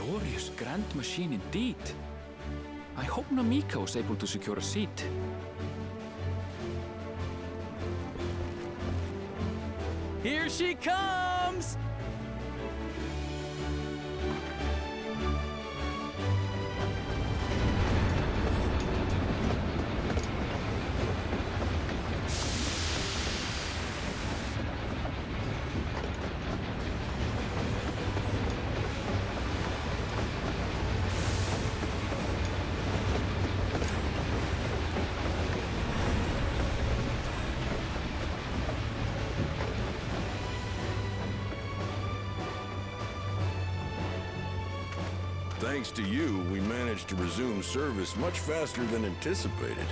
Glorious grand machine indeed. I hope Namiko is able to secure a seat. Here she comes! Thanks to you, we managed to resume service much faster than anticipated.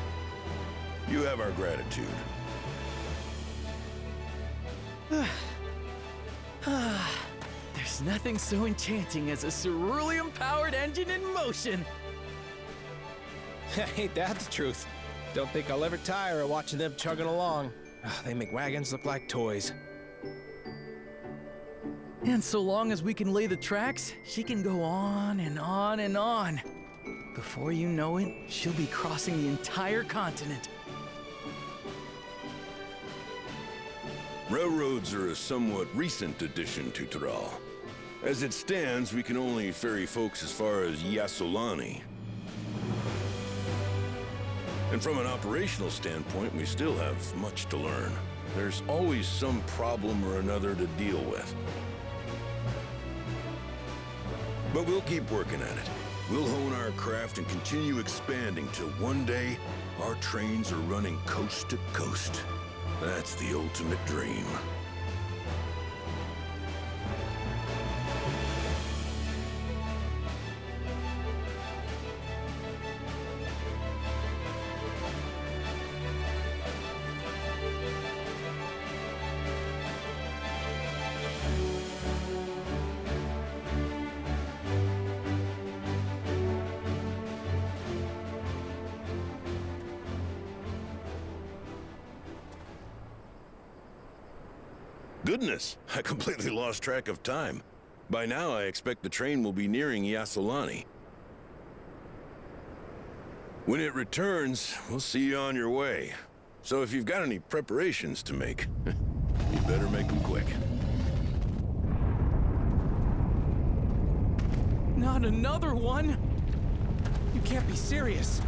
You have our gratitude. There's nothing so enchanting as a cerulean-powered engine in motion. Ain't that the truth? Don't think I'll ever tire of watching them chugging along. They make wagons look like toys. And so long as we can lay the tracks, she can go on and on and on. Before you know it, she'll be crossing the entire continent. Railroads are a somewhat recent addition to Thrall. As it stands, we can only ferry folks as far as Yassolani. And from an operational standpoint, we still have much to learn. There's always some problem or another to deal with. But we'll keep working at it. We'll hone our craft and continue expanding till one day, our trains are running coast to coast. That's the ultimate dream. Goodness, I completely lost track of time. By now, I expect the train will be nearing Yassolani. When it returns, we'll see you on your way. So if you've got any preparations to make, you better make them quick. Not another one! You can't be serious.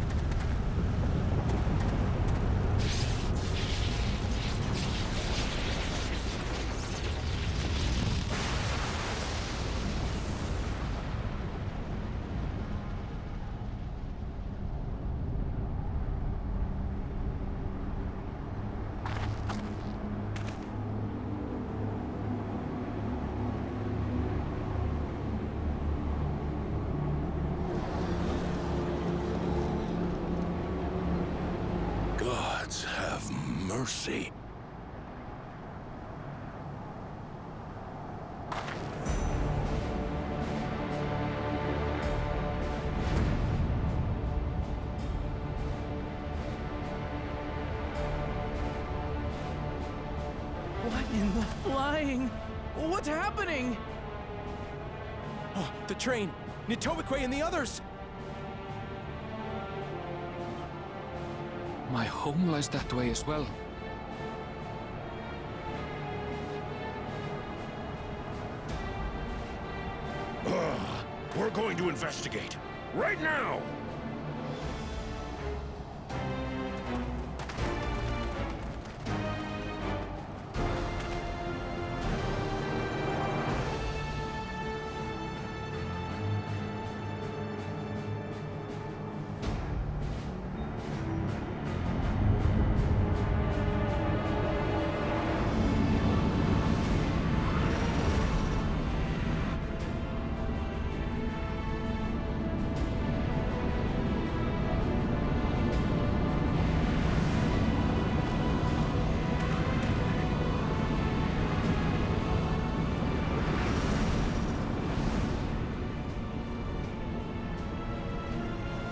Gods have mercy. What in the flying? What's happening? Oh, the train! Nitobekwe and the others! My home lies that way as well. We're going to investigate. Right now!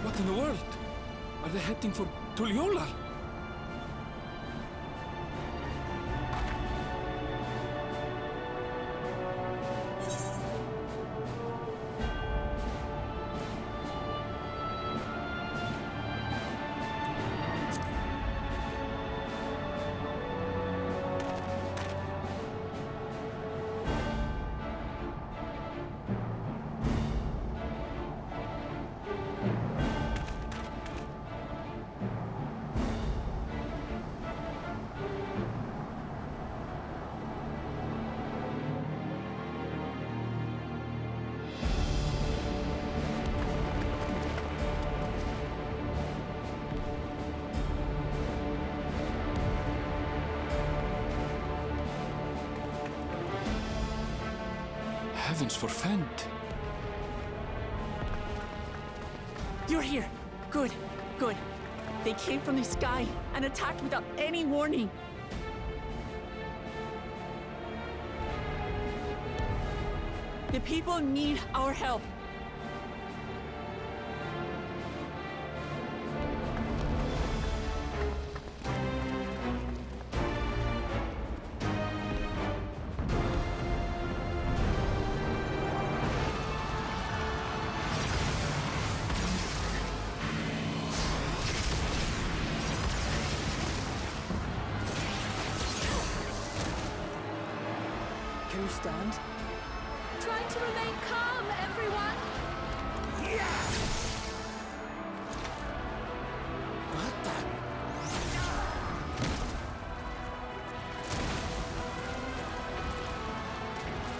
What in the world? Are they heading for Tuliolal? Heavens forfend. You're here. Good, good. They came from the sky and attacked without any warning. The people need our help. Can you stand? Trying to remain calm, everyone. What the?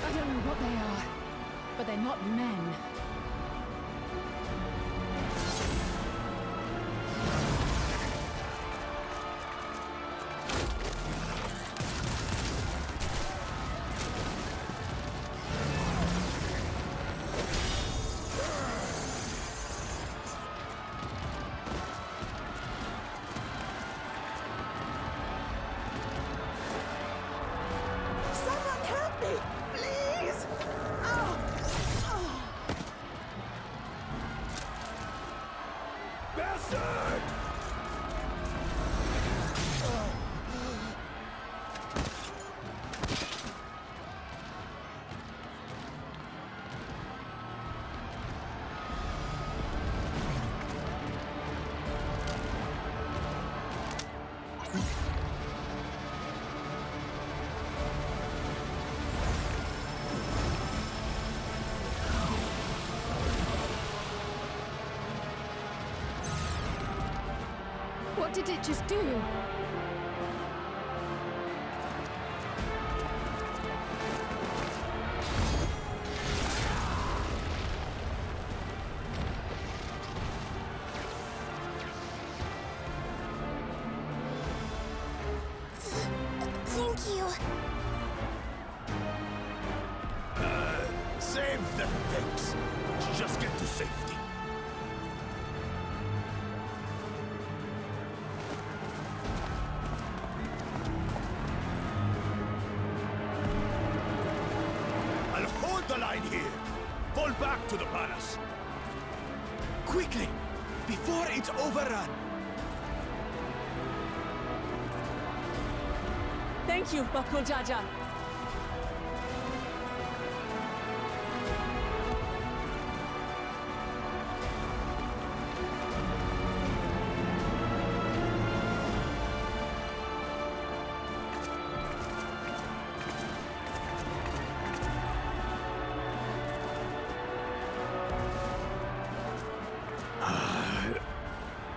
I don't know what they are, but they're not men. Someone help me, please! Oh. What did it just do? Thank you. Save the thanks. Let's just get to safety. I'll hold the line here. Fall back to the palace. Quickly! Before it's overrun! Thank you, Bakul Jaja.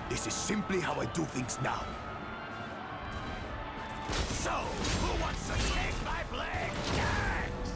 This is simply how I do things now. So, who wants to take my blade next?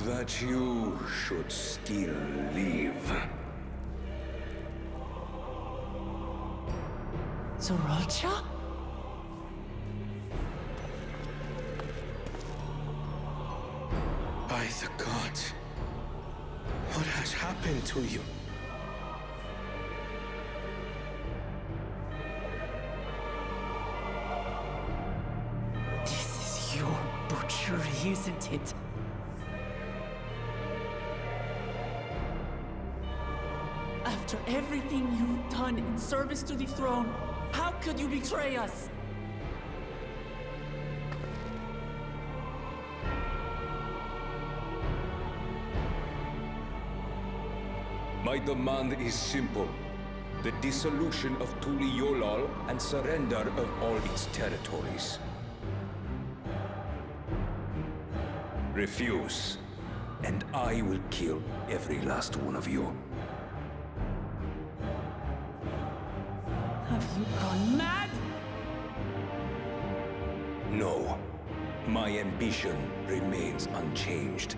That you should still live. Zorolcha? By the gods, what has happened to you? This is your butchery, isn't it? After everything you've done in service to the throne, how could you betray us? My demand is simple. The dissolution of Tuliyollal and surrender of all its territories. Refuse, and I will kill every last one of you. Have you gone mad? No. My ambition remains unchanged.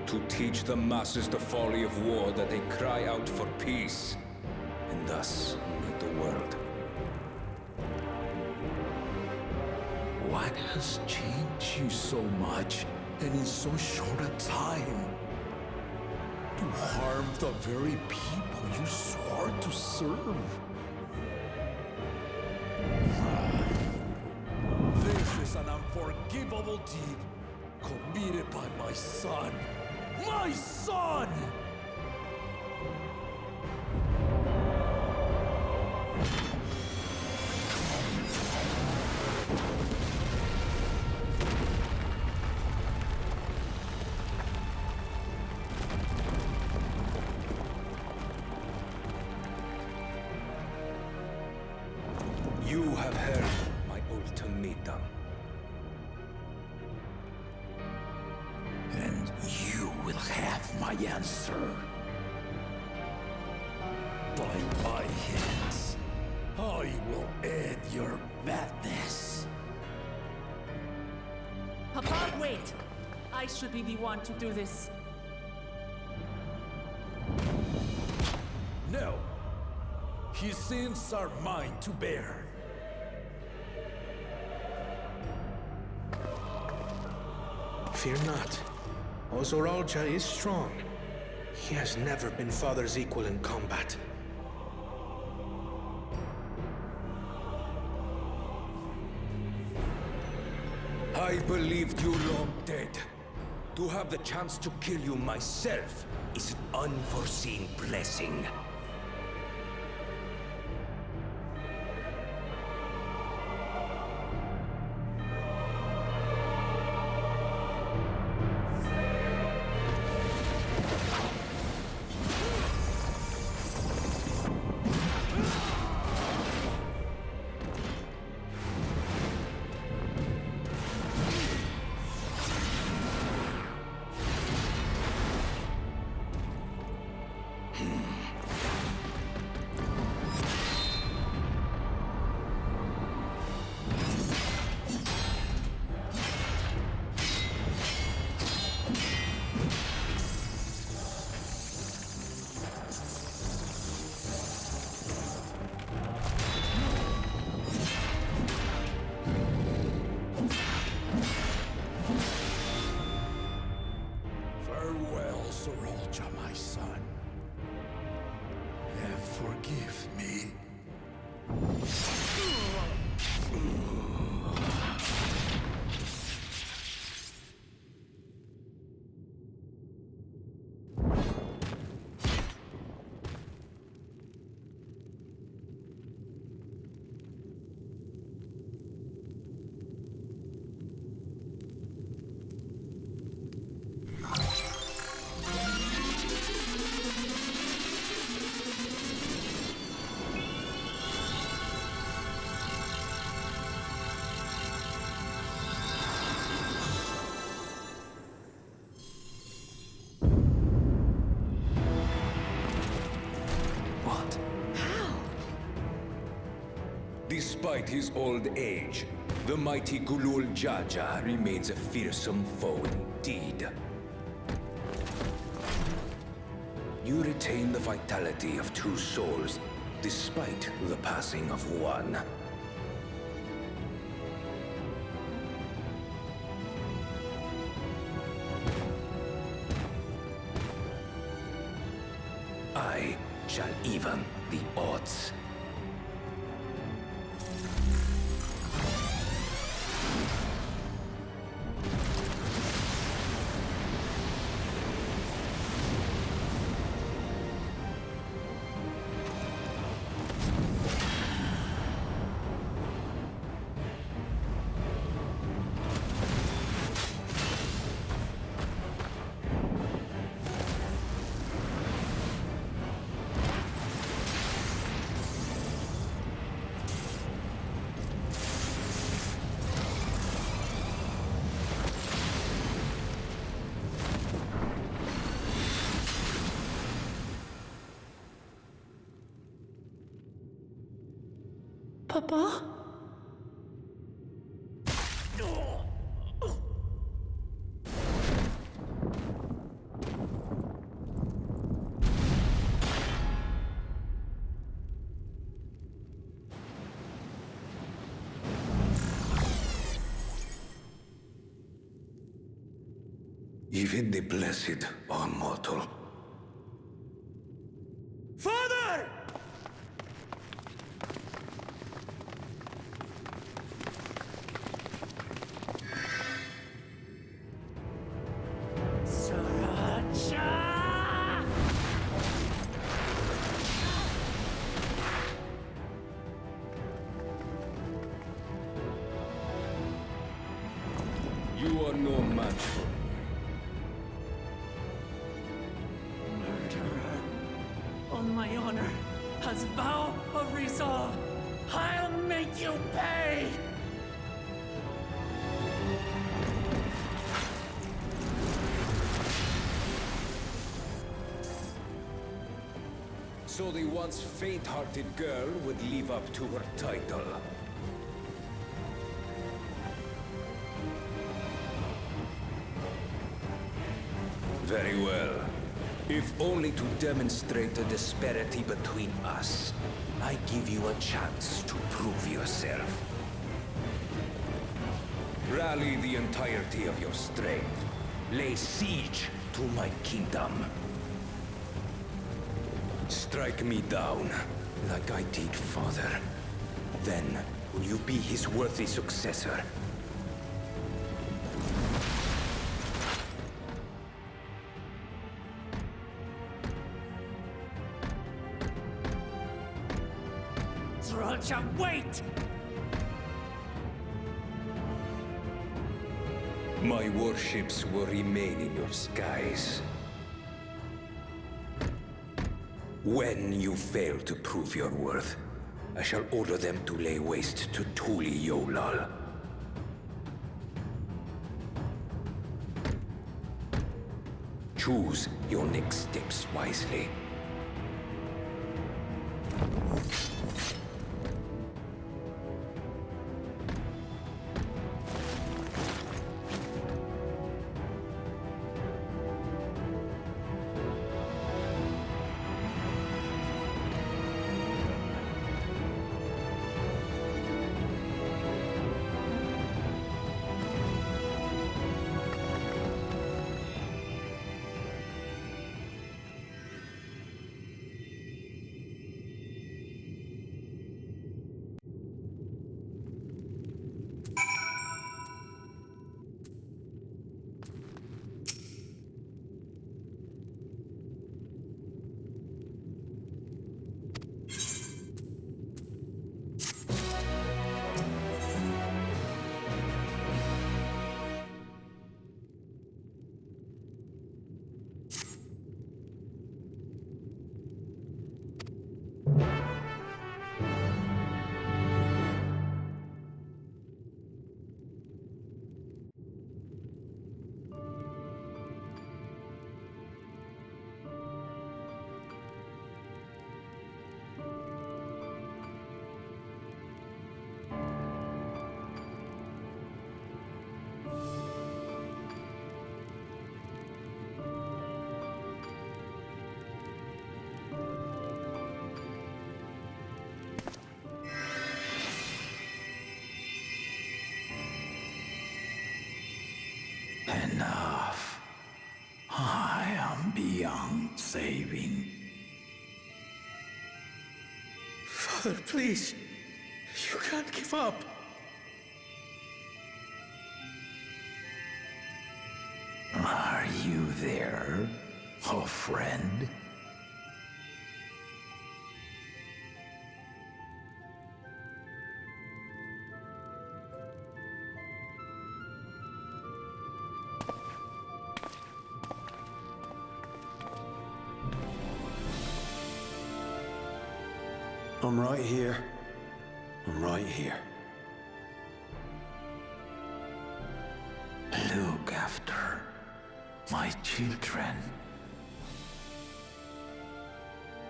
To teach the masses the folly of war, that they cry out for peace, and thus unite the world. What has changed you so much, and in so short a time? To harm the very people you swore to serve. This is an unforgivable deed committed by my son. My son! You have heard my ultimatum. And you will have my answer. By my hands. wait. I should be the one to do this. No. His sins are mine to bear. Fear not. Ozoralja is strong. He has never been Father's equal in combat. I believed you long dead. To have the chance to kill you myself is an unforeseen blessing. Farewell, Zoralja, my son. And forgive me. Despite his old age, the mighty Gulul Jaja remains a fearsome foe indeed. You retain the vitality of two souls, despite the passing of one. I shall even the odds. Papa? Even the blessed are mortal. Father! You are no match for me. Murderer. On my honor, as vow of resolve, I'll make you pay! So the once faint-hearted girl would live up to her title. Very well. If only to demonstrate the disparity between us, I give you a chance to prove yourself. Rally the entirety of your strength. Lay siege to my kingdom. Strike me down, like I did father. Then, will you be his worthy successor? Trolcha, wait! My warships will remain in your skies. When you fail to prove your worth, I shall order them to lay waste to Tuli Yolal. Choose your next steps wisely. Enough. I am beyond saving. Father, please. You can't give up. Are you there, oh friend? I'm right here. I'm right here. Look after my children.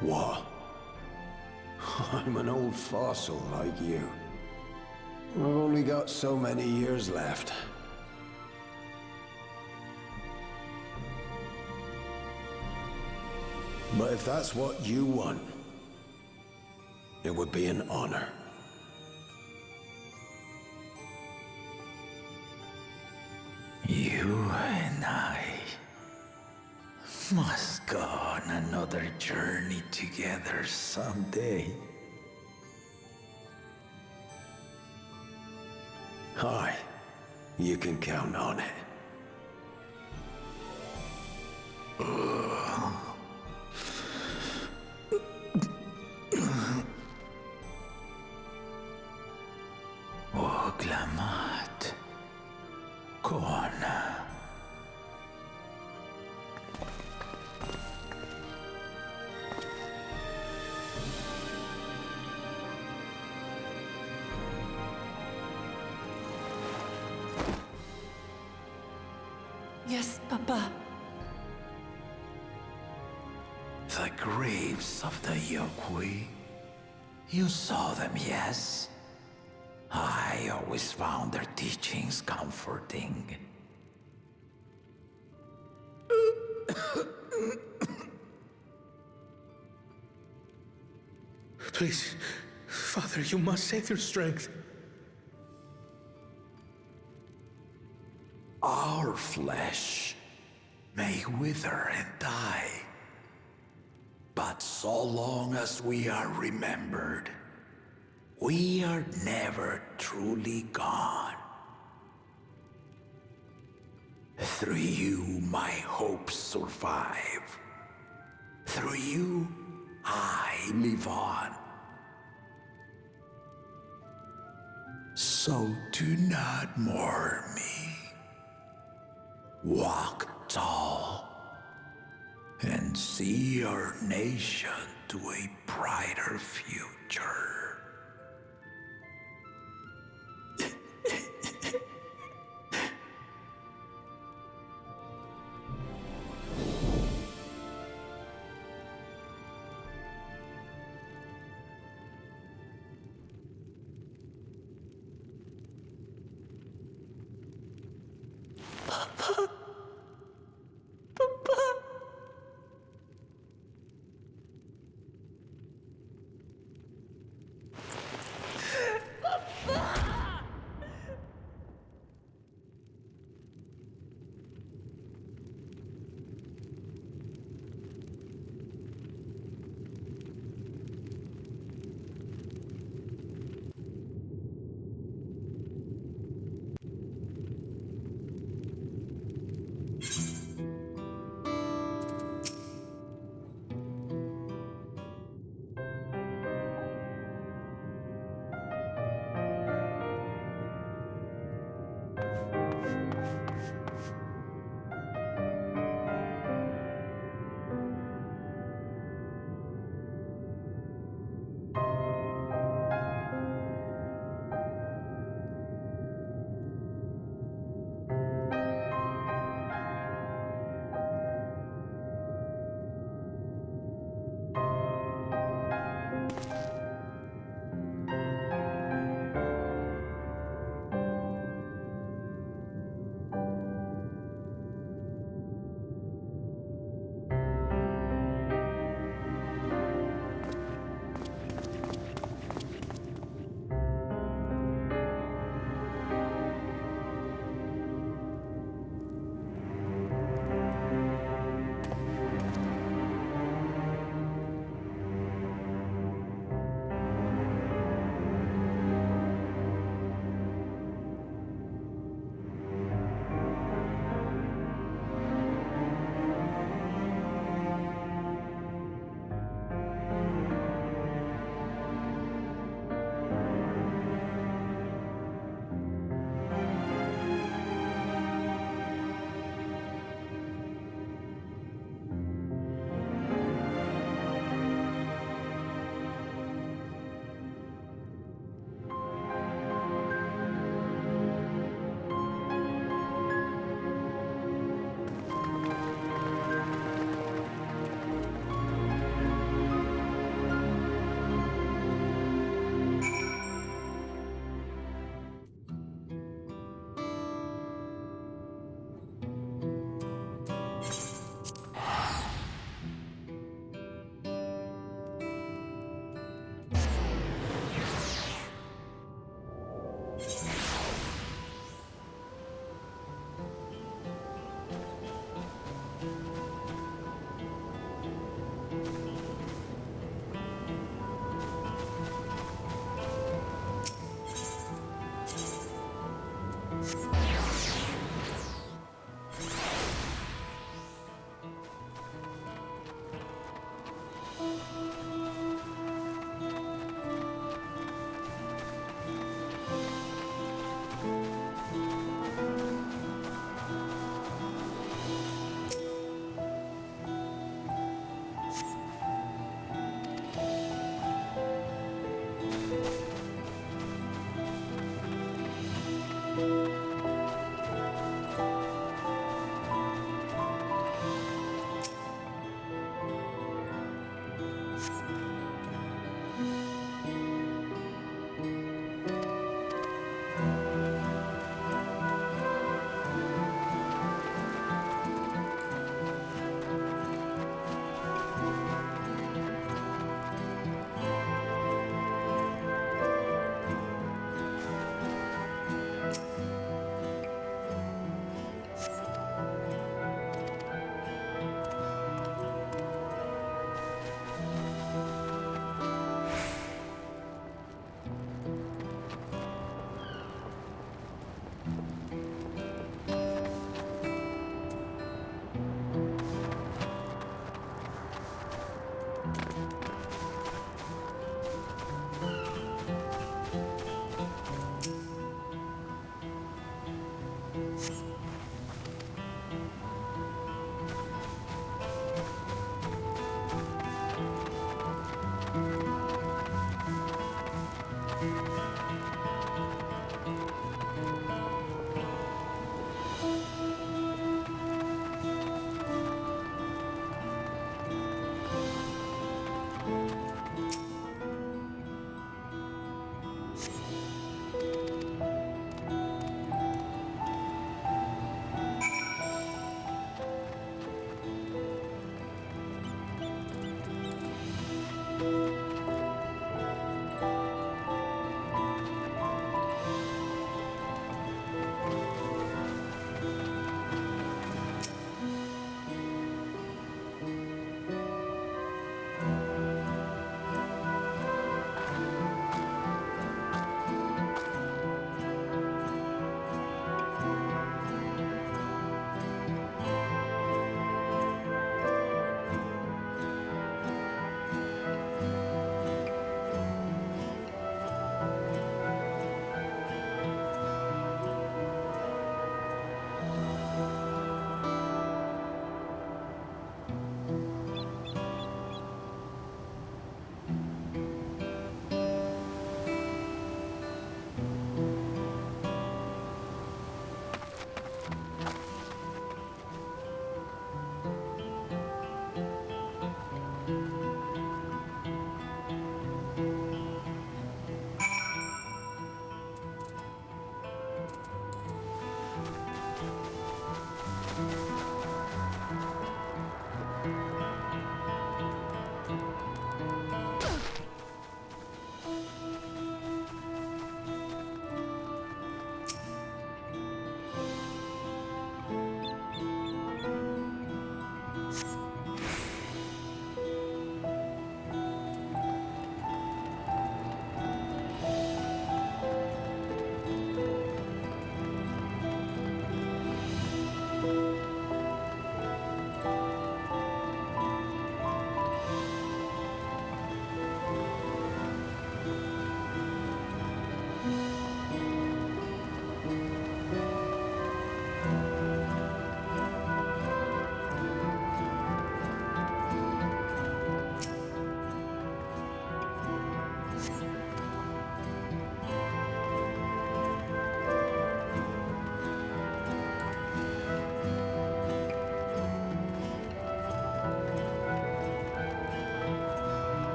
What? I'm an old fossil like you. I've only got so many years left. But if that's what you want, it would be an honor. You and I must go on another journey together someday. Aye, you can count on it. Oglamat. Kona. Yes, Papa. The graves of the Yokwi. You saw them, yes? I always found their teachings comforting. Please, Father, you must save your strength. Our flesh may wither and die, but so long as we are remembered, we are never truly gone. Through you, my hopes survive. Through you, I live on. So do not mourn me. Walk tall and see our nation to a brighter future.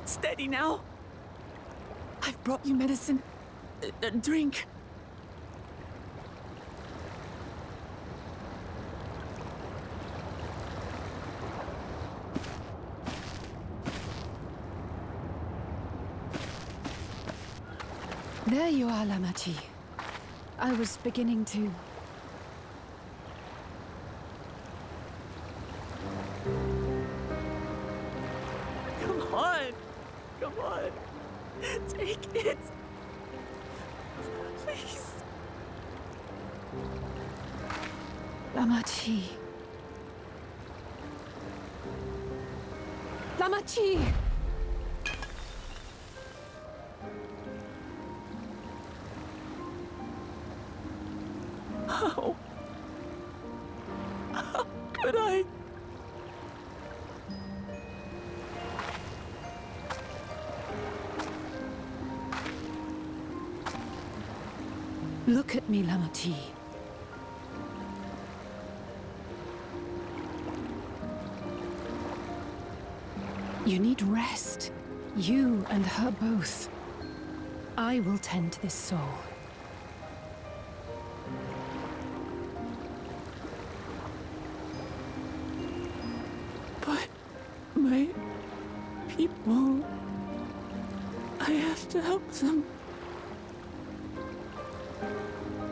Steady now. I've brought you medicine. Drink. There you are, Lamachi. I was beginning to... Come on! Come on! Take it! Please! Lamachi. Lamachi! How could I? Look at me, Lamachi. You need rest. You and her both. I will tend to this soul. But my people... I have to help them.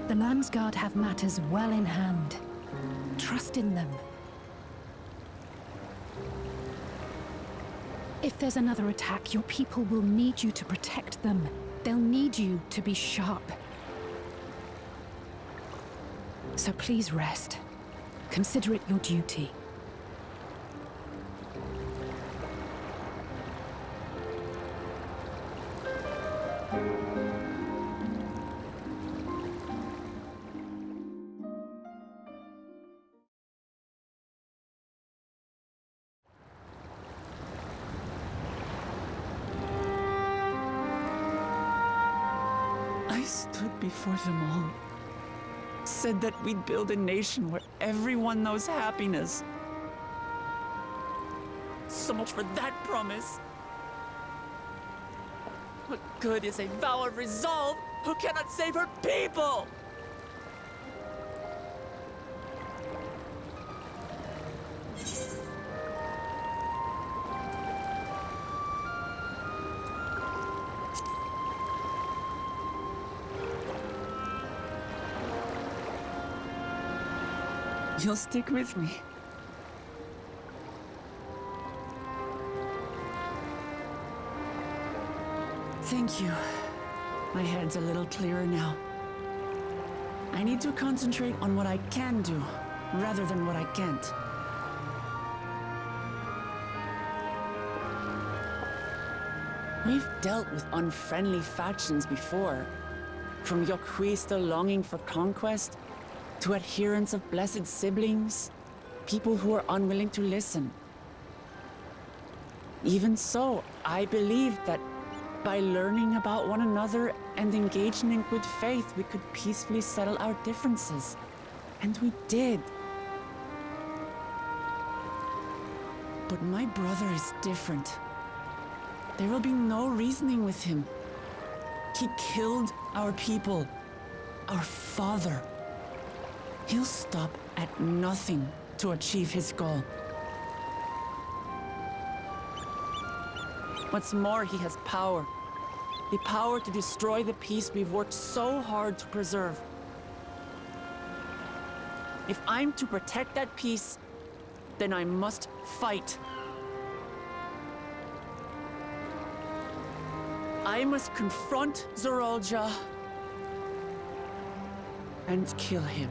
The Landsguard have matters well in hand. Trust in them. If there's another attack, your people will need you to protect them. They'll need you to be sharp. So please rest. Consider it your duty. I stood before them all. Said that we'd build a nation where everyone knows happiness. So much for that promise. What good is a vow of resolve who cannot save her people? You'll stick with me. Thank you. My head's a little clearer now. I need to concentrate on what I can do, rather than what I can't. We've dealt with unfriendly factions before. From Yokhui still longing for conquest, to adherents of blessed siblings, people who are unwilling to listen. Even so, I believed that by learning about one another and engaging in good faith, we could peacefully settle our differences. And we did. But my brother is different. There will be no reasoning with him. He killed our people, our father. He'll stop at nothing to achieve his goal. What's more, he has power. The power to destroy the peace we've worked so hard to preserve. If I'm to protect that peace, then I must fight. I must confront Zorolja and kill him.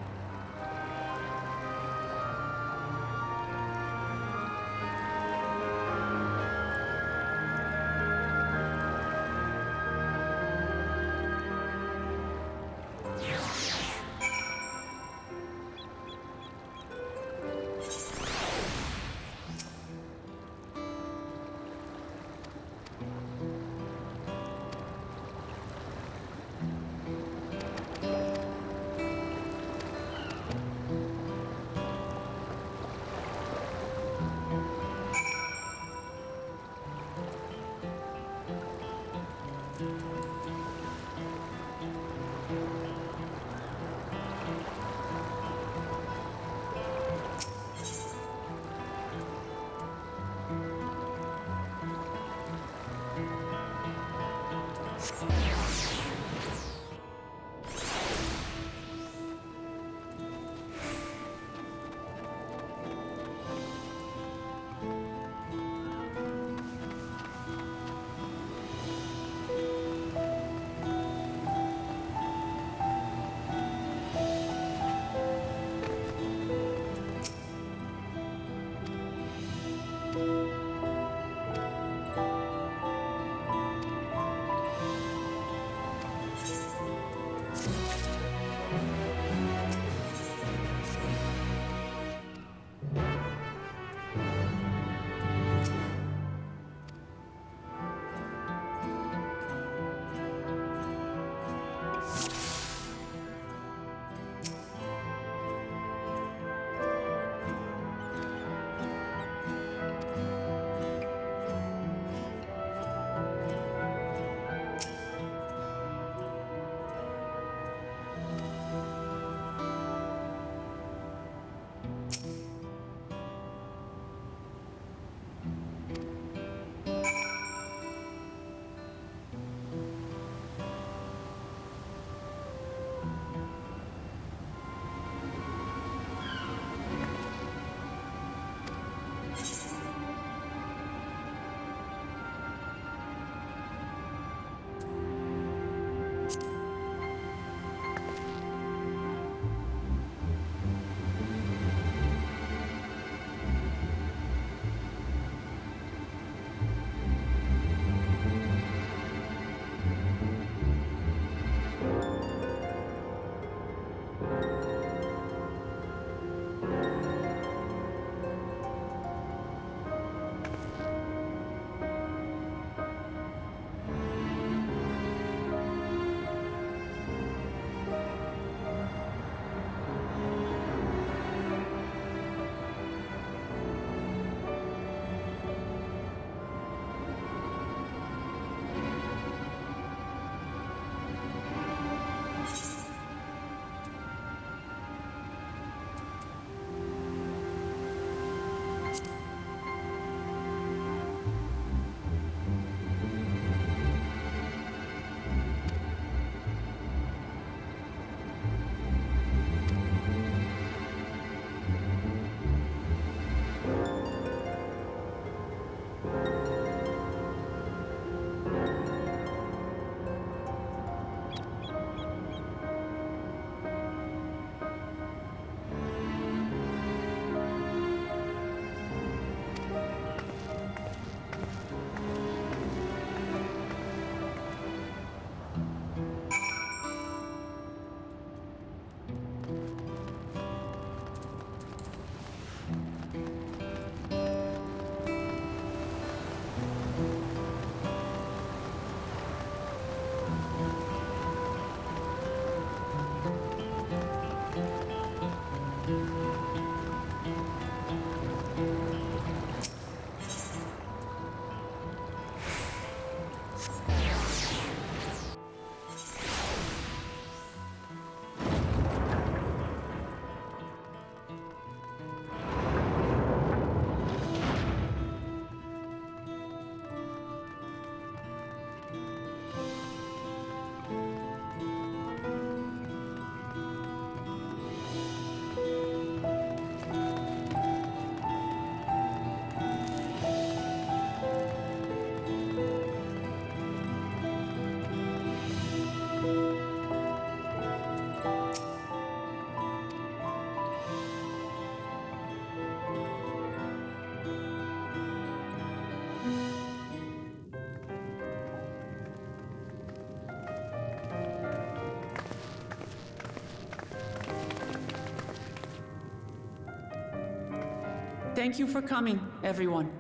Thank you for coming, everyone.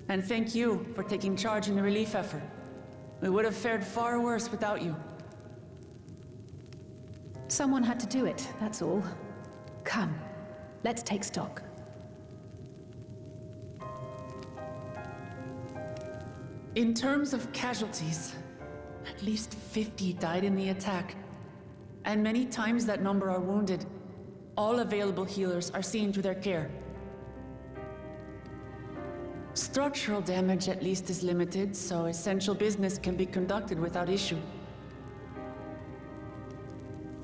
And thank you for taking charge in the relief effort. We would have fared far worse without you. Someone had to do it, that's all. Come, let's take stock. In terms of casualties, at least 50 died in the attack. And many times that number are wounded. All available healers are seen to their care. Structural damage at least is limited, so essential business can be conducted without issue.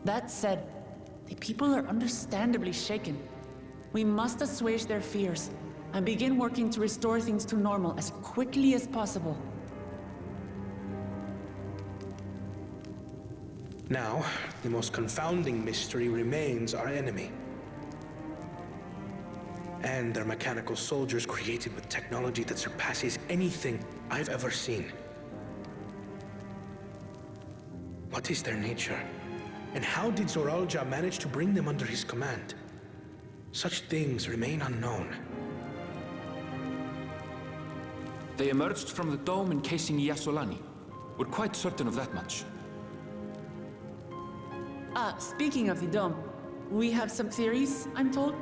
That said, the people are understandably shaken. We must assuage their fears and begin working to restore things to normal as quickly as possible. Now, the most confounding mystery remains our enemy. And their mechanical soldiers created with technology that surpasses anything I've ever seen. What is their nature? And how did Zoralja manage to bring them under his command? Such things remain unknown. They emerged from the dome encasing Yasolani. We're quite certain of that much. Speaking of the dome, we have some theories, I'm told.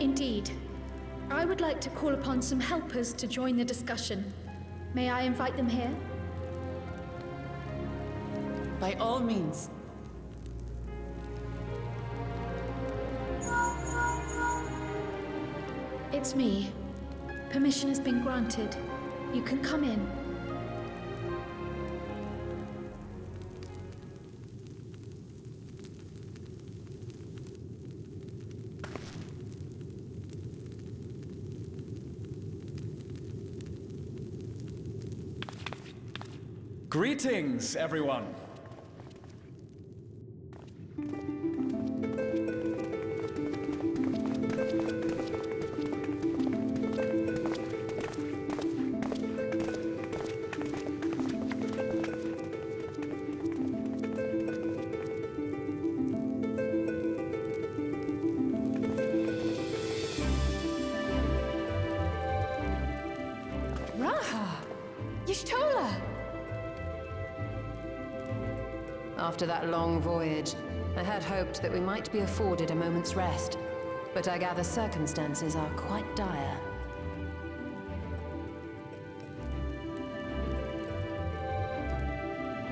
Indeed. I would like to call upon some helpers to join the discussion. May I invite them here? By all means. It's me. Permission has been granted. You can come in. Greetings, everyone. After that long voyage, I had hoped that we might be afforded a moment's rest, but I gather circumstances are quite dire.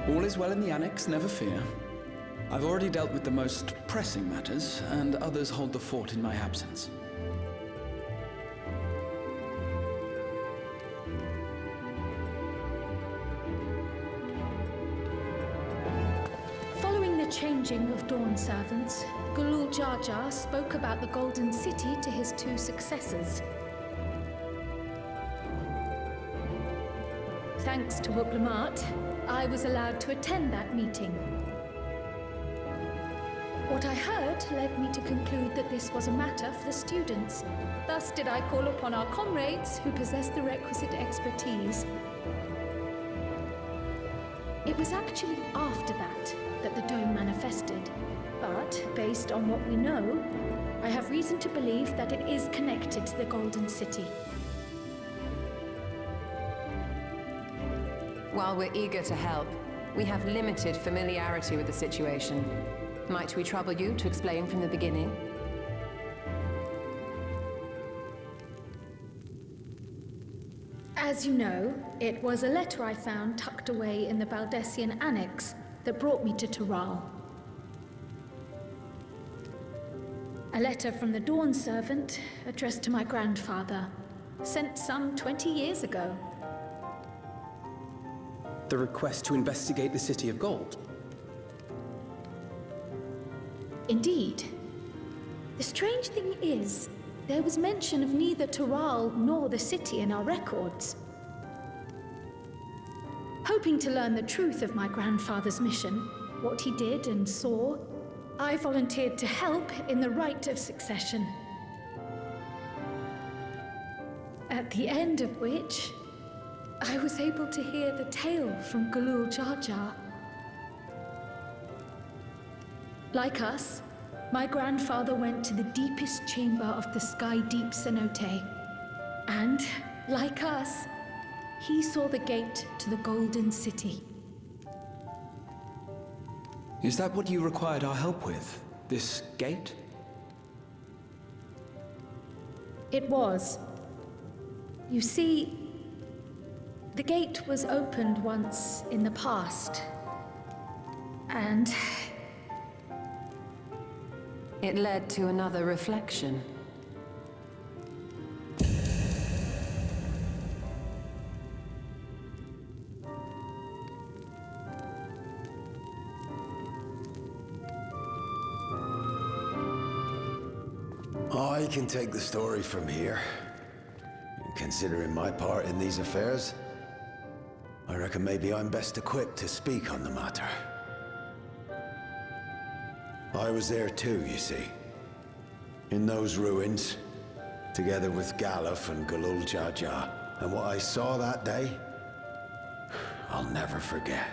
All is well in the Annex, never fear. I've already dealt with the most pressing matters, and others hold the fort in my absence. Changing of Dawn servants, Gulul Jar Jar spoke about the Golden City to his two successors. Thanks to Wublamat, I was allowed to attend that meeting. What I heard led me to conclude that this was a matter for the students. Thus did I call upon our comrades who possess the requisite expertise. It was actually after that the dome manifested, but based on what we know, I have reason to believe that it is connected to the Golden City. While we're eager to help, we have limited familiarity with the situation. Might we trouble you to explain from the beginning? As you know, it was a letter I found tucked away in the Baldessian Annex that brought me to Toral. A letter from the Dawn servant, addressed to my grandfather, sent some 20 years ago. The request to investigate the City of Gold? Indeed. The strange thing is, there was mention of neither Toral nor the city in our records. Hoping to learn the truth of my grandfather's mission, what he did and saw, I volunteered to help in the rite of succession. At the end of which, I was able to hear the tale from Galul Jar Jar. Like us, my grandfather went to the deepest chamber of the Sky Deep Cenote. And, like us, he saw the gate to the Golden City. Is that what you required our help with? This gate? It was. You see, the gate was opened once in the past. And it led to another reflection. I can take the story from here. Considering my part in these affairs, I reckon maybe I'm best equipped to speak on the matter. I was there too, you see. In those ruins, together with Galuf and Galul Jar Jar. And what I saw that day, I'll never forget.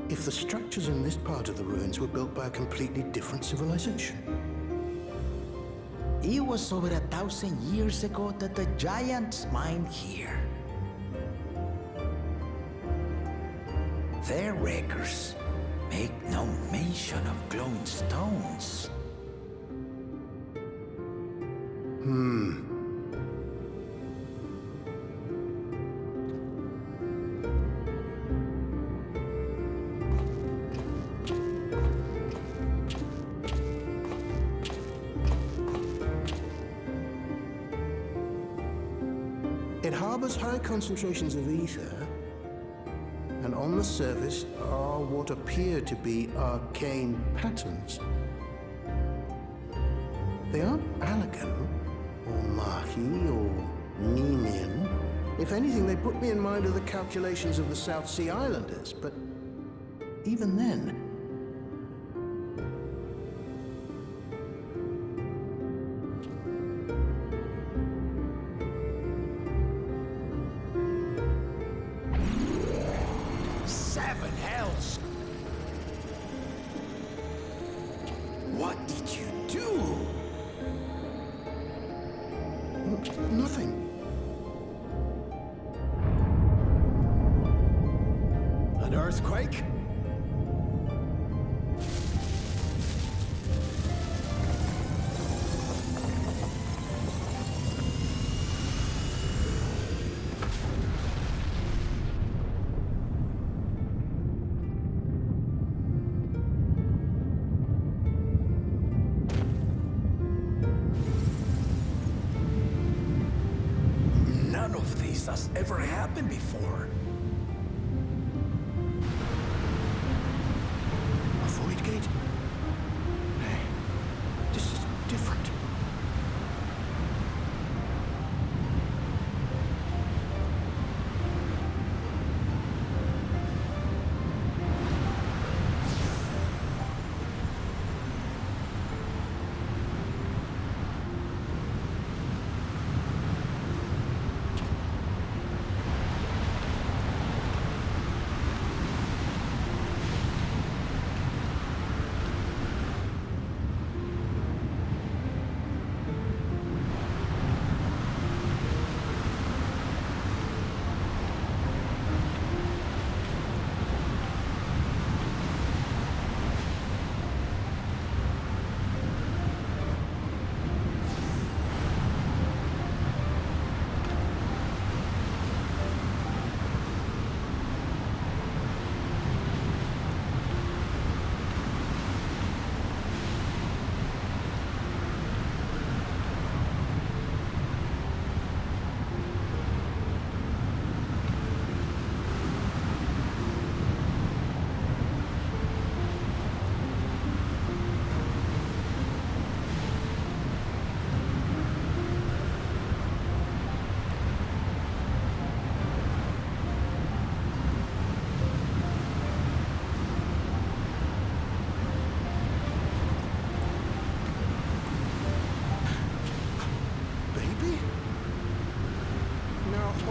If the structures in this part of the ruins were built by a completely different civilization. It was over 1,000 years ago that the giants mined here. Their records make no mention of glowing stones. It harbors high concentrations of ether, and on the surface are what appear to be arcane patterns. They aren't Allagan, or Mahi, or Ninian. If anything, they put me in mind of the calculations of the South Sea Islanders, but even then, What did you do? Nothing. An earthquake? None of this has ever happened before. A void gate? Hey, this is different.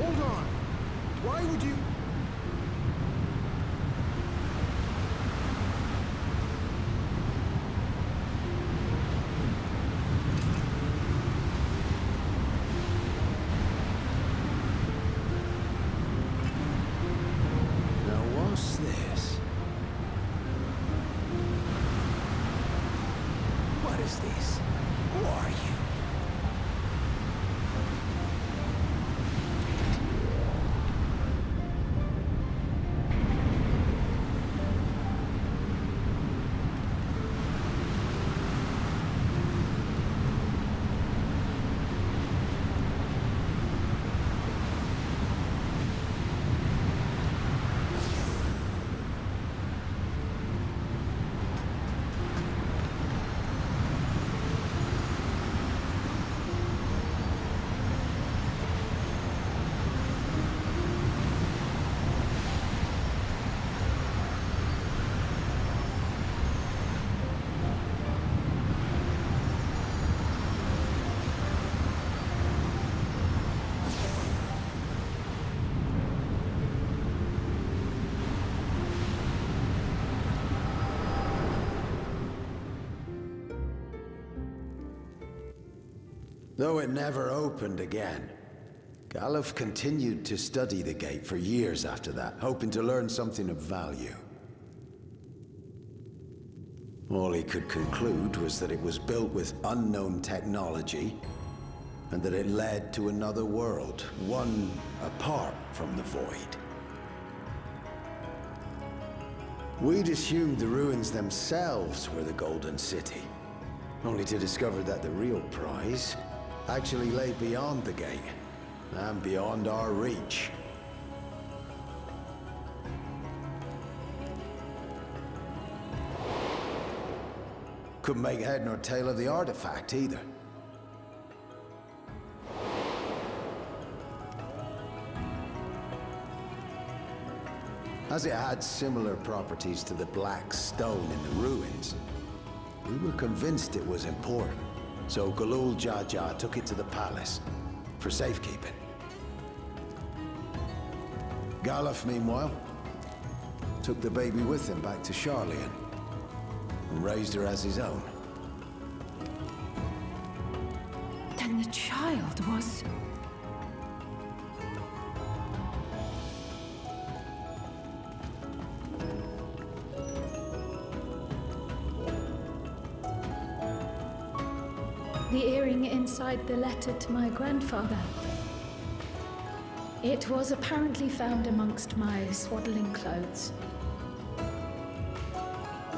hold on. Why would you... Now what's this? What is this? Who are you? Though it never opened again, Galuf continued to study the gate for years after that, hoping to learn something of value. All he could conclude was that it was built with unknown technology, and that it led to another world, one apart from the Void. We'd assumed the ruins themselves were the Golden City, only to discover that the real prize actually lay beyond the gate, and beyond our reach. Couldn't make head nor tail of the artifact, either. As it had similar properties to the black stone in the ruins, we were convinced it was important. So Galul Jaja took it to the palace for safekeeping. Galuf, meanwhile, took the baby with him back to Charlian and raised her as his own. Then the child was... The earring inside the letter to my grandfather. It was apparently found amongst my swaddling clothes.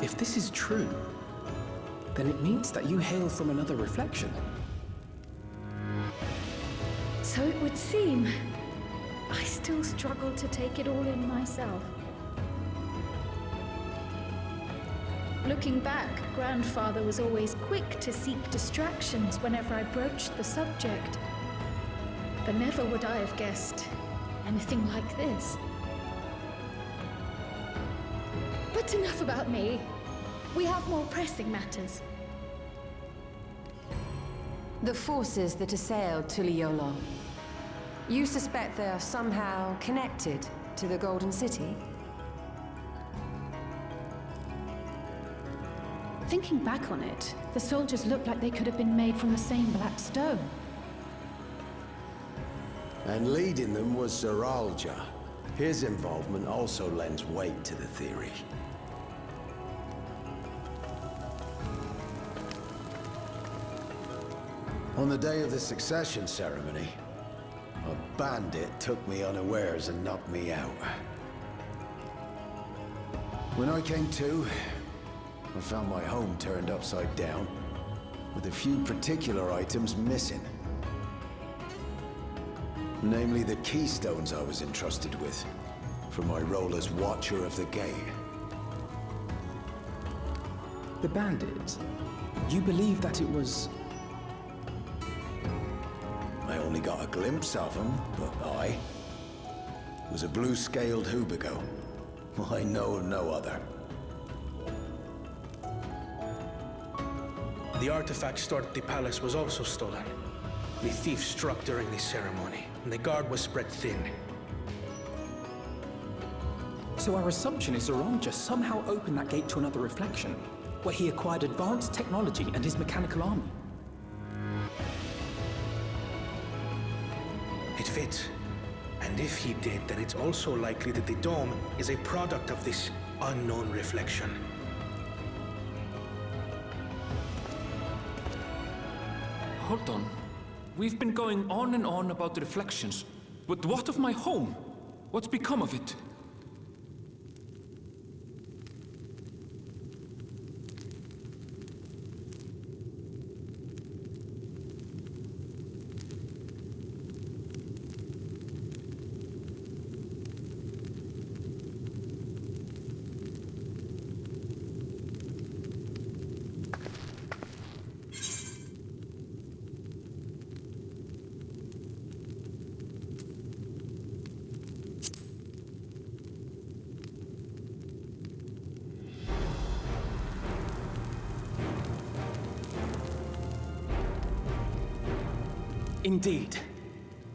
If this is true, then it means that you hail from another reflection. So it would seem. I still struggle to take it all in myself. Looking back, Grandfather was always quick to seek distractions whenever I broached the subject. But never would I have guessed anything like this. But enough about me. We have more pressing matters. The forces that assailed Tuliolol. You suspect they are somehow connected to the Golden City? Thinking back on it, the soldiers looked like they could have been made from the same black stone. And leading them was Zeralja. His involvement also lends weight to the theory. On the day of the succession ceremony, a bandit took me unawares and knocked me out. When I came to, I found my home turned upside down, with a few particular items missing. Namely, the keystones I was entrusted with, for my role as Watcher of the Gate. The bandit? You believe that it was... I only got a glimpse of him, but I was a blue-scaled Hubigo. I know of no other. The artifact stored at the palace was also stolen. The thief struck during the ceremony, and the guard was spread thin. So our assumption is Zoralja somehow opened that gate to another reflection, where he acquired advanced technology and his mechanical army. It fits. And if he did, then it's also likely that the dome is a product of this unknown reflection. Hold on. We've been going on and on about the reflections. But what of my home? What's become of it? Indeed.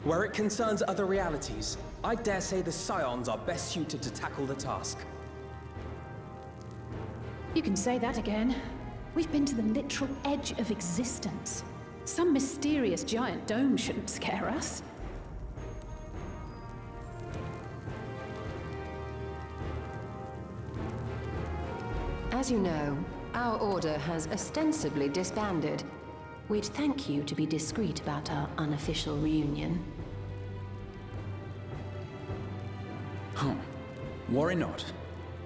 Where it concerns other realities, I dare say the Scions are best suited to tackle the task. You can say that again. We've been to the literal edge of existence. Some mysterious giant dome shouldn't scare us. As you know, our order has ostensibly disbanded. We'd thank you to be discreet about our unofficial reunion. Huh. Worry not.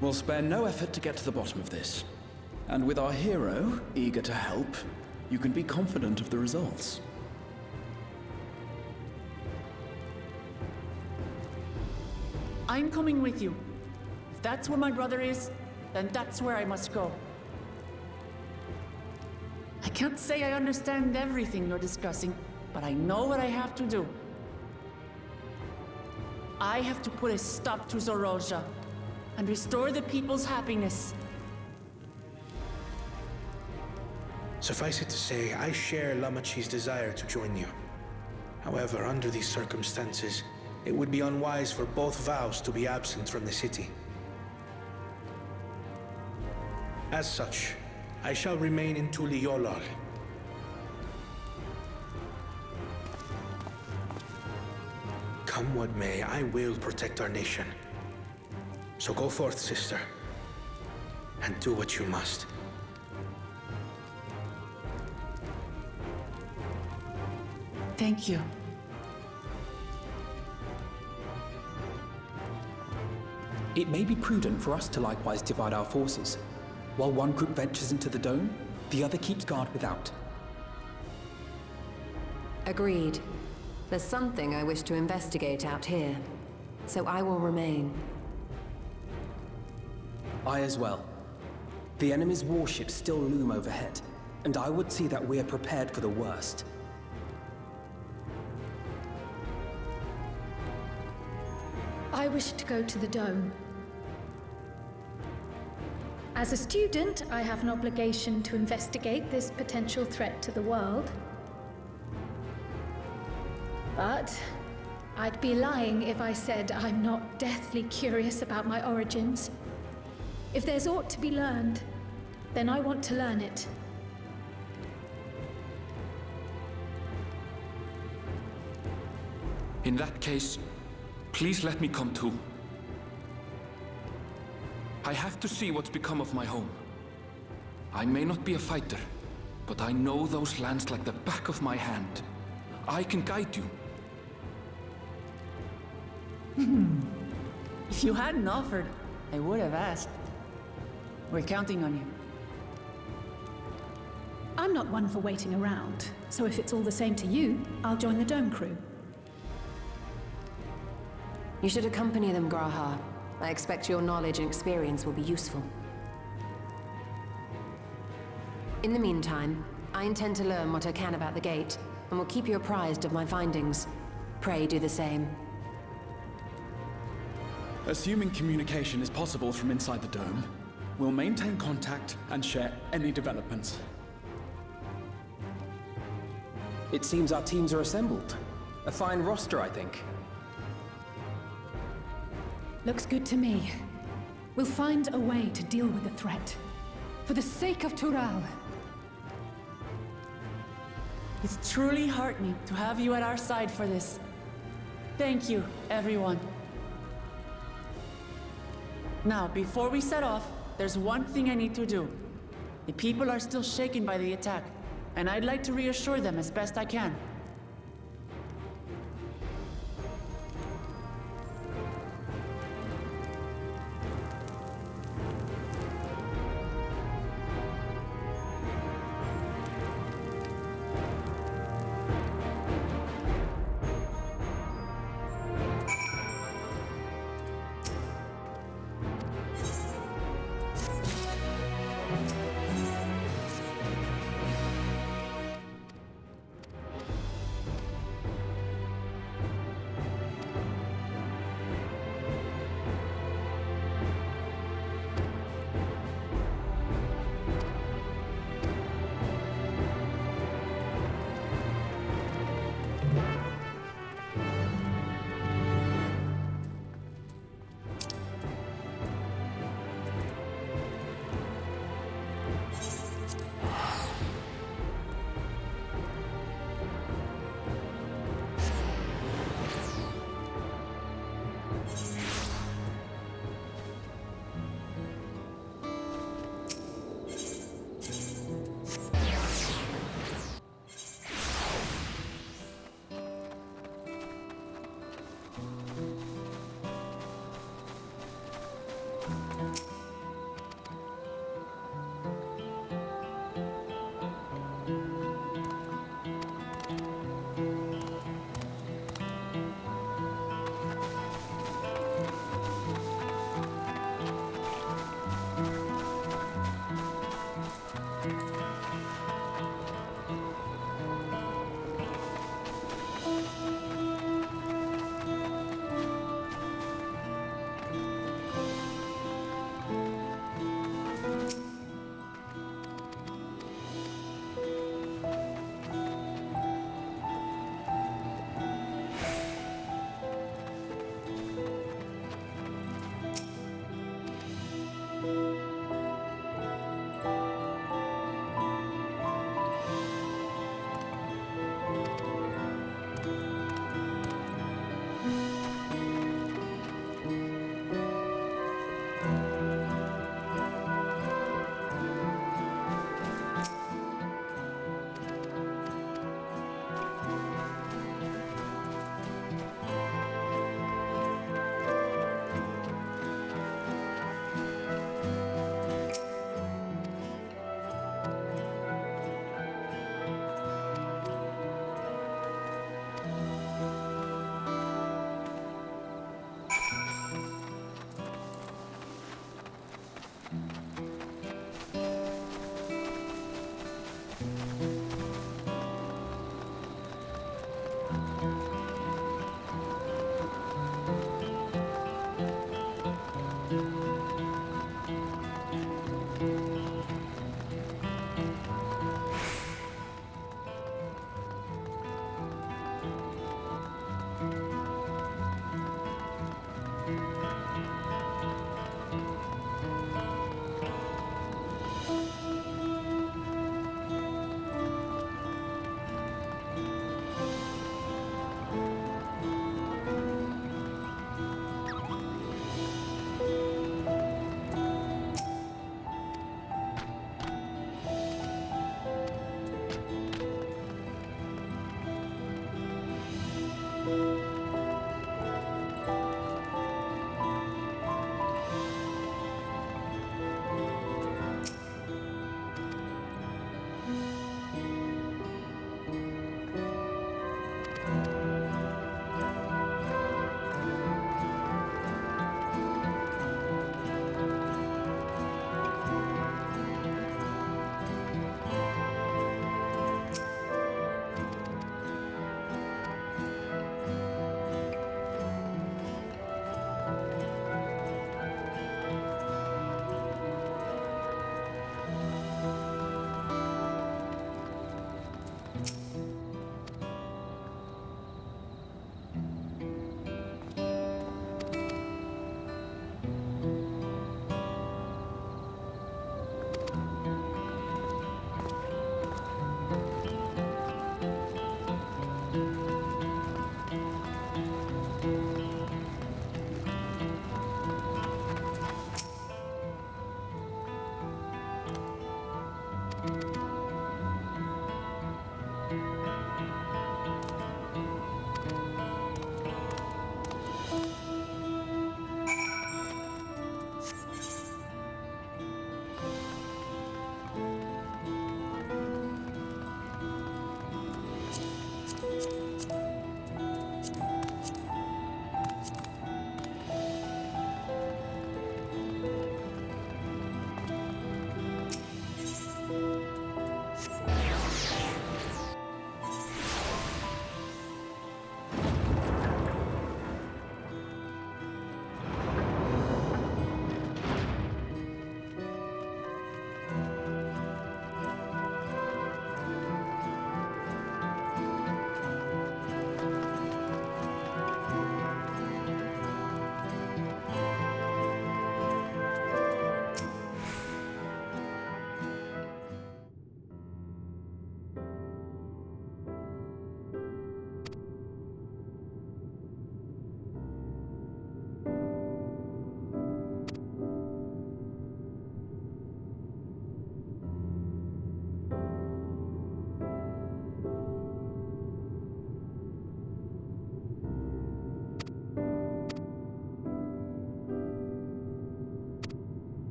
We'll spare no effort to get to the bottom of this. And with our hero eager to help, you can be confident of the results. I'm coming with you. If that's where my brother is, then that's where I must go. I can't say I understand everything you're discussing, but I know what I have to do. I have to put a stop to Zoralja and restore the people's happiness. Suffice it to say, I share Lamachi's desire to join you. However, under these circumstances, it would be unwise for both vows to be absent from the city. As such, I shall remain in Tuliolol. Come what may, I will protect our nation. So go forth, sister, and do what you must. Thank you. It may be prudent for us to likewise divide our forces. While one group ventures into the dome, the other keeps guard without. Agreed. There's something I wish to investigate out here, so I will remain. I as well. The enemy's warships still loom overhead, and I would see that we are prepared for the worst. I wish to go to the dome. As a student, I have an obligation to investigate this potential threat to the world. But I'd be lying if I said I'm not deathly curious about my origins. If there's aught to be learned, then I want to learn it. In that case, please let me come too. I have to see what's become of my home. I may not be a fighter, but I know those lands like the back of my hand. I can guide you. If you hadn't offered, I would have asked. We're counting on you. I'm not one for waiting around, so if it's all the same to you, I'll join the dome crew. You should accompany them, Graha. I expect your knowledge and experience will be useful. In the meantime, I intend to learn what I can about the gate, and will keep you apprised of my findings. Pray do the same. Assuming communication is possible from inside the dome, we'll maintain contact and share any developments. It seems our teams are assembled. A fine roster, I think. Looks good to me. We'll find a way to deal with the threat. For the sake of Tural. It's truly heartening to have you at our side for this. Thank you, everyone. Now, before we set off, there's one thing I need to do. The people are still shaken by the attack, and I'd like to reassure them as best I can.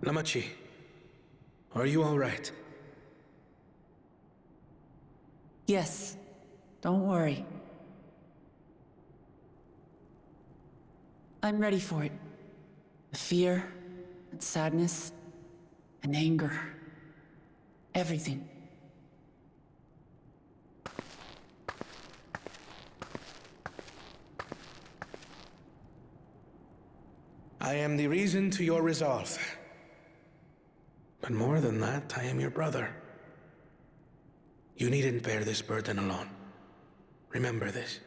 Lamachi, are you all right? Yes, don't worry. I'm ready for it. The fear, and sadness, and anger. Everything. I am the reason to your resolve. But more than that, I am your brother. You needn't bear this burden alone. Remember this.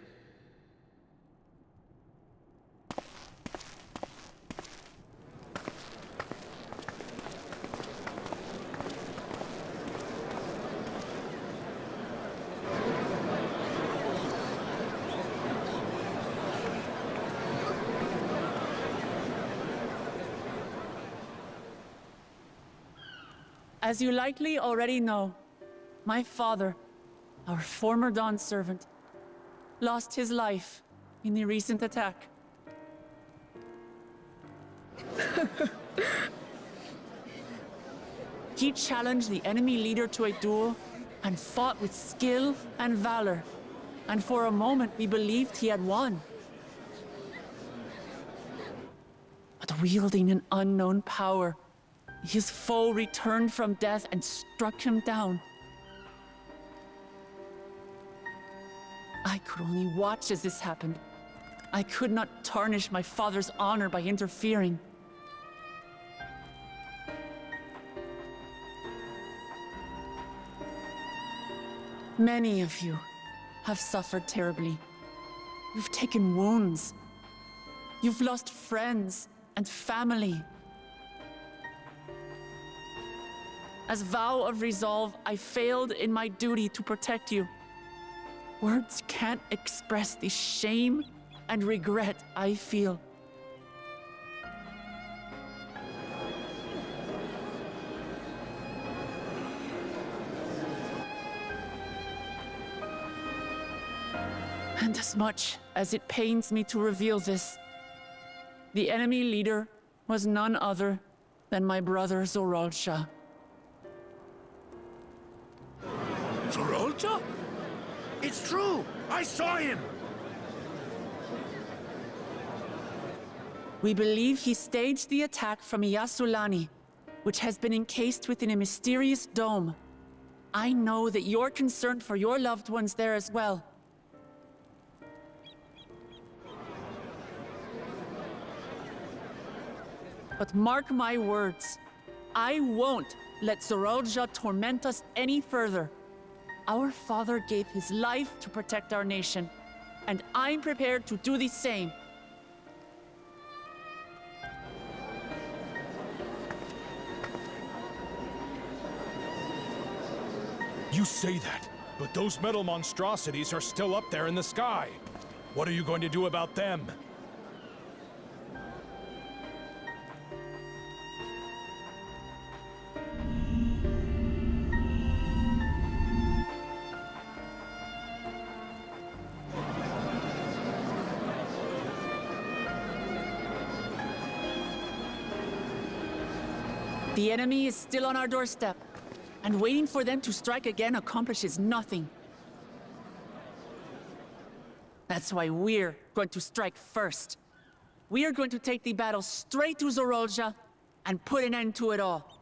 As you likely already know, my father, our former Dawn servant, lost his life in the recent attack. He challenged the enemy leader to a duel and fought with skill and valor, and for a moment we believed he had won. But wielding an unknown power, his foe returned from death and struck him down. I could only watch as this happened. I could not tarnish my father's honor by interfering. Many of you have suffered terribly. You've taken wounds. You've lost friends and family. As vow of resolve, I failed in my duty to protect you. Words can't express the shame and regret I feel. And as much as it pains me to reveal this, the enemy leader was none other than my brother Zoralcha. Zoralcha? It's true! I saw him! We believe he staged the attack from Yasulani, which has been encased within a mysterious dome. I know that you're concerned for your loved ones there as well. But mark my words, I won't let Zoralcha torment us any further. Our father gave his life to protect our nation, and I'm prepared to do the same. You say that, but those metal monstrosities are still up there in the sky. What are you going to do about them? The enemy is still on our doorstep, and waiting for them to strike again accomplishes nothing. That's why we're going to strike first. We are going to take the battle straight to Zoralcha and put an end to it all.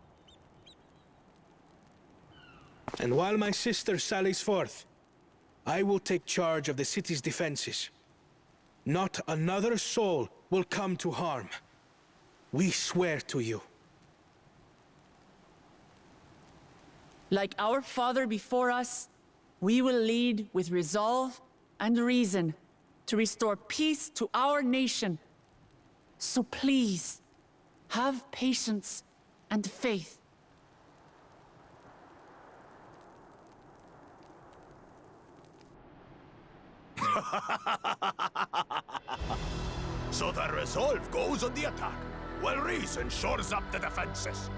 And while my sister sallies forth, I will take charge of the city's defenses. Not another soul will come to harm. We swear to you. Like our father before us, we will lead with resolve and reason to restore peace to our nation. So please, have patience and faith. So the resolve goes on the attack, while reason shores up the defenses.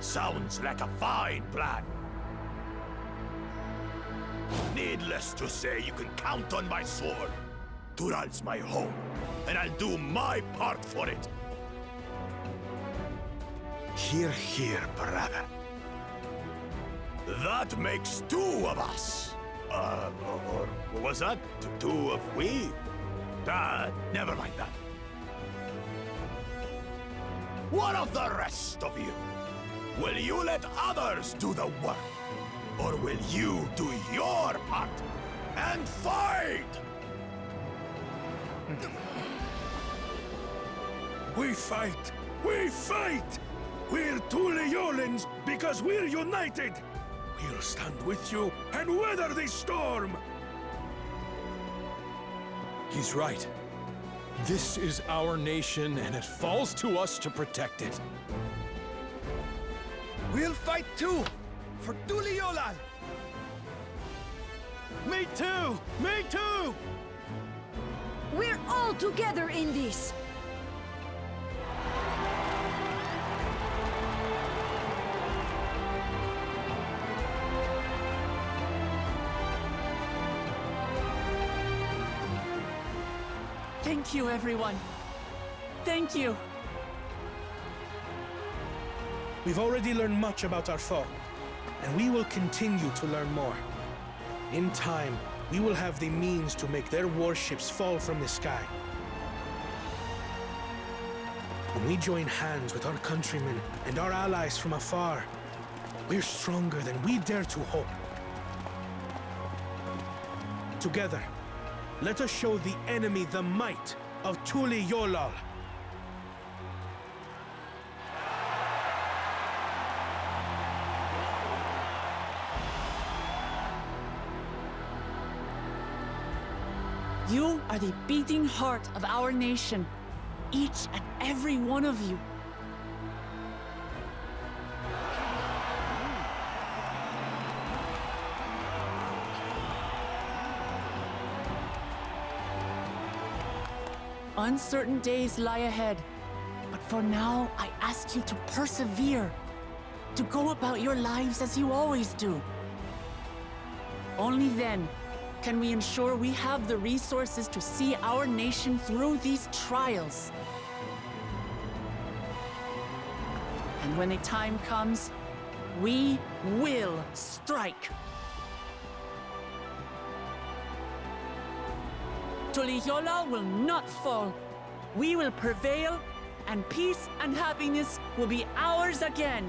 Sounds like a fine plan. Needless to say, you can count on my sword. Tural's my home, and I'll do my part for it. Hear, hear, brother. That makes two of us. Or was that two of we? Never mind that. What of the rest of you? Will you let others do the work? Or will you do your part and fight? We fight! We fight! We're Tuliolans because we're united! We'll stand with you and weather this storm! He's right. This is our nation, and it falls to us to protect it. We'll fight too! For Tuliolal! Me too! Me too! We're all together in this! Thank you, everyone. Thank you. We've already learned much about our foe, and we will continue to learn more. In time, we will have the means to make their warships fall from the sky. When we join hands with our countrymen and our allies from afar, we're stronger than we dare to hope. Together, let us show the enemy the might of Tuliolal. You are the beating heart of our nation, each and every one of you. Uncertain days lie ahead, but for now, I ask you to persevere, to go about your lives as you always do. Only then can we ensure we have the resources to see our nation through these trials. And when the time comes, we will strike. Tuliolal will not fall. We will prevail, and peace and happiness will be ours again.